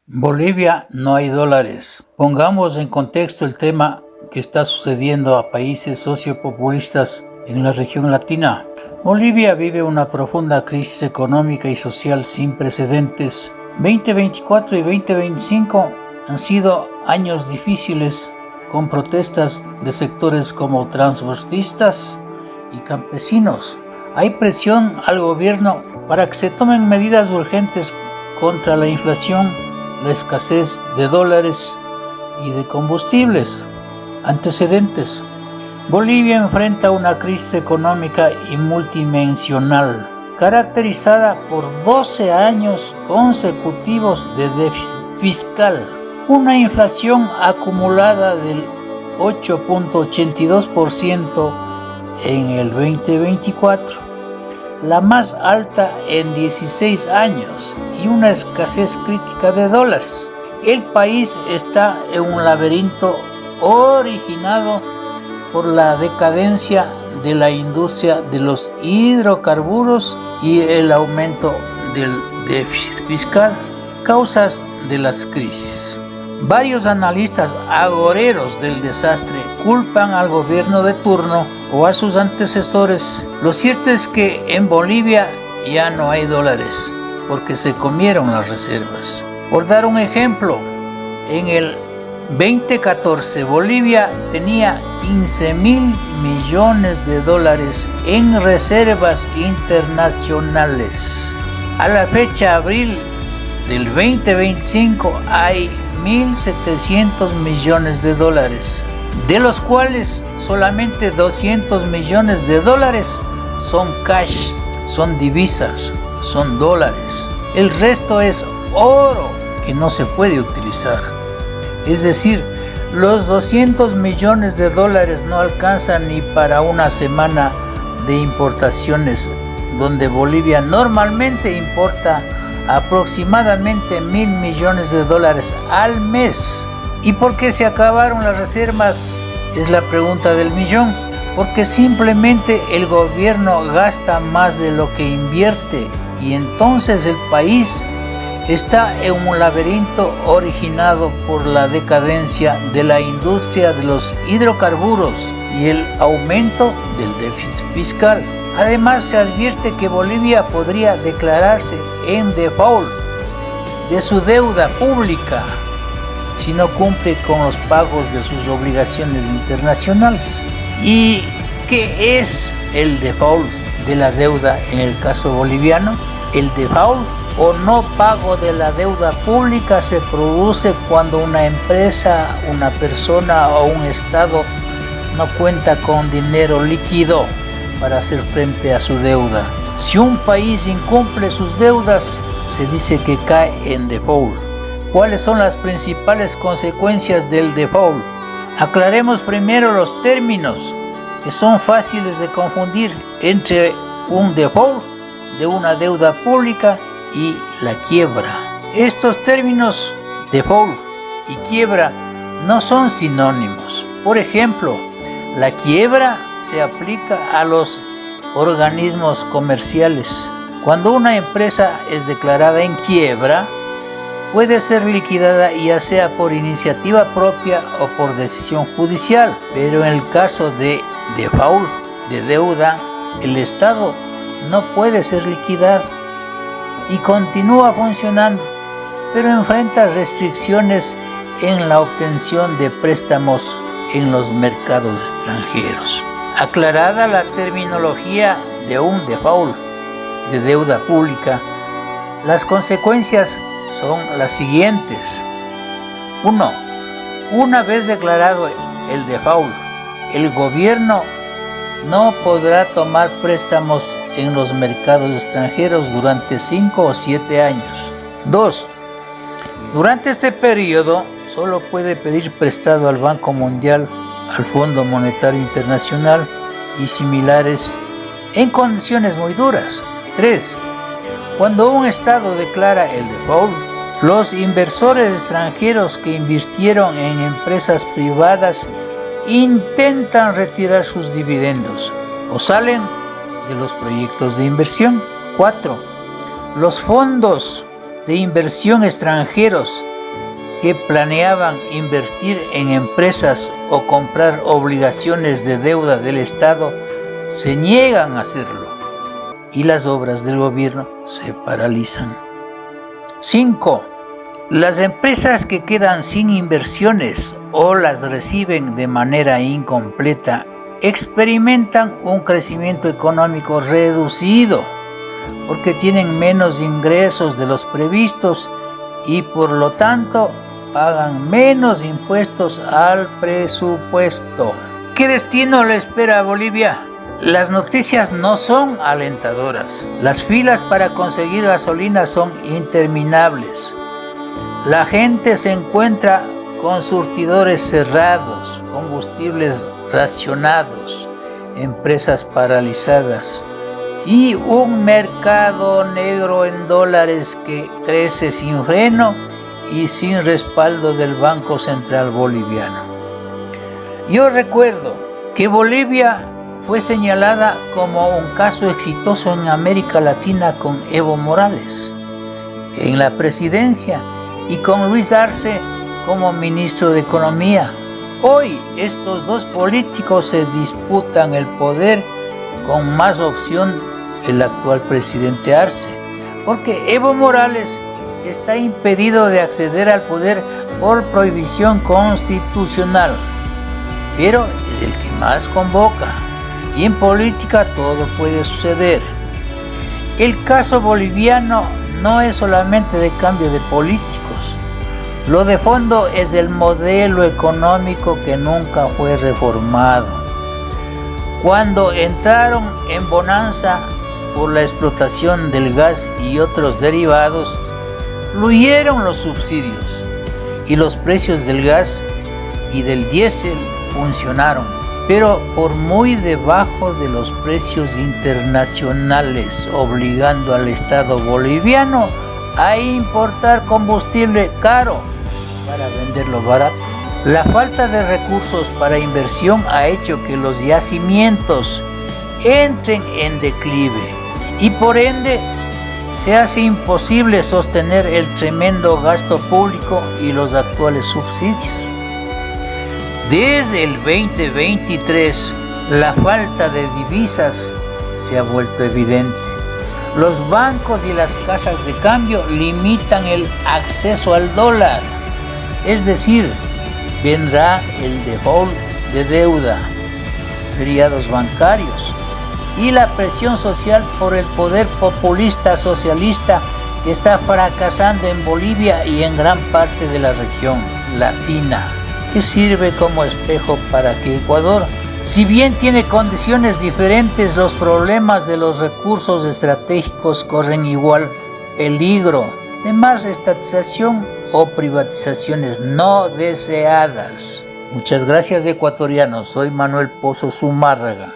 Bolivia no hay dólares. Pongamos en contexto el tema que está sucediendo a países sociopopulistas en la región latina. Bolivia vive una profunda crisis económica y social sin precedentes. 2024 y 2025 han sido años difíciles con protestas de sectores como transportistas y campesinos. Hay presión al gobierno para que se tomen medidas urgentes contra la inflación, la escasez de dólares y de combustibles. Antecedentes. Bolivia enfrenta una crisis económica y multidimensional, caracterizada por 12 años consecutivos de déficit fiscal, una inflación acumulada del 8.82% en el 2024, la más alta en 16 años, y una escasez crítica de dólares. El país está en un laberinto originado por la decadencia de la industria de los hidrocarburos y el aumento del déficit fiscal, causas de las crisis. Varios analistas agoreros del desastre culpan al gobierno de turno o a sus antecesores. Lo cierto es que en Bolivia ya no hay dólares porque se comieron las reservas. Por dar un ejemplo, en el 2014 Bolivia tenía 15.000 millones de dólares en reservas internacionales. A la fecha abril del 2025 hay 1.700 millones de dólares, de los cuales solamente 200 millones de dólares son cash, son divisas, son dólares. El resto es oro que no se puede utilizar. Es decir, los 200 millones de dólares no alcanzan ni para una semana de importaciones, donde Bolivia normalmente importa aproximadamente 1.000 millones de dólares al mes. ¿Y por qué se acabaron las reservas? Es la pregunta del millón. Porque simplemente el gobierno gasta más de lo que invierte, y entonces el país está en un laberinto originado por la decadencia de la industria de los hidrocarburos y el aumento del déficit fiscal. Además, se advierte que Bolivia podría declararse en default de su deuda pública si no cumple con los pagos de sus obligaciones internacionales. ¿Y qué es el default de la deuda en el caso boliviano? El default o no pago de la deuda pública se produce cuando una empresa, una persona o un estado no cuenta con dinero líquido para hacer frente a su deuda. Si un país incumple sus deudas, se dice que cae en default. ¿Cuáles son las principales consecuencias del default? Aclaremos primero los términos, que son fáciles de confundir, entre un default de una deuda pública y la quiebra. Estos términos, default y quiebra, no son sinónimos. Por ejemplo, la quiebra se aplica a los organismos comerciales. Cuando una empresa es declarada en quiebra, puede ser liquidada ya sea por iniciativa propia o por decisión judicial. Pero en el caso de default, de deuda, el Estado no puede ser liquidado y continúa funcionando, pero enfrenta restricciones en la obtención de préstamos en los mercados extranjeros. Aclarada la terminología de un default de deuda pública, las consecuencias son las siguientes. 1. Una vez declarado el default, el gobierno no podrá tomar préstamos en los mercados extranjeros durante 5 o 7 años. 2. Durante este periodo solo puede pedir prestado al Banco Mundial, al Fondo Monetario Internacional y similares en condiciones muy duras. 3. Cuando un Estado declara el default, los inversores extranjeros que invirtieron en empresas privadas intentan retirar sus dividendos o salen de los proyectos de inversión. 4. Los fondos de inversión extranjeros que planeaban invertir en empresas o comprar obligaciones de deuda del Estado se niegan a hacerlo y las obras del gobierno se paralizan. 5. Las empresas que quedan sin inversiones o las reciben de manera incompleta experimentan un crecimiento económico reducido porque tienen menos ingresos de los previstos y por lo tanto pagan menos impuestos al presupuesto. ¿Qué destino le espera a Bolivia? Las noticias no son alentadoras. Las filas para conseguir gasolina son interminables. La gente se encuentra con surtidores cerrados, combustibles racionados, empresas paralizadas y un mercado negro en dólares que crece sin freno y sin respaldo del Banco Central Boliviano. Yo recuerdo que Bolivia fue señalada como un caso exitoso en América Latina con Evo Morales en la presidencia y con Luis Arce como ministro de Economía. Hoy estos dos políticos se disputan el poder con más opción el actual presidente Arce, porque Evo Morales está impedido de acceder al poder por prohibición constitucional, pero es el que más convoca y en política todo puede suceder. El caso boliviano no es solamente de cambio de políticos, lo de fondo es el modelo económico que nunca fue reformado. Cuando entraron en bonanza por la explotación del gas y otros derivados, fluyeron los subsidios y los precios del gas y del diésel funcionaron, pero por muy debajo de los precios internacionales, obligando al Estado boliviano a importar combustible caro para venderlo barato. La falta de recursos para inversión ha hecho que los yacimientos entren en declive y por ende se hace imposible sostener el tremendo gasto público y los actuales subsidios. Desde el 2023, la falta de divisas se ha vuelto evidente. Los bancos y las casas de cambio limitan el acceso al dólar, es decir, vendrá el default de deuda, feriados bancarios y la presión social por el poder populista socialista que está fracasando en Bolivia y en gran parte de la región latina, que sirve como espejo para que Ecuador, si bien tiene condiciones diferentes, los problemas de los recursos estratégicos corren igual peligro de más estatización o privatizaciones no deseadas. Muchas gracias, ecuatorianos. Soy Manuel Pozo Zumárraga.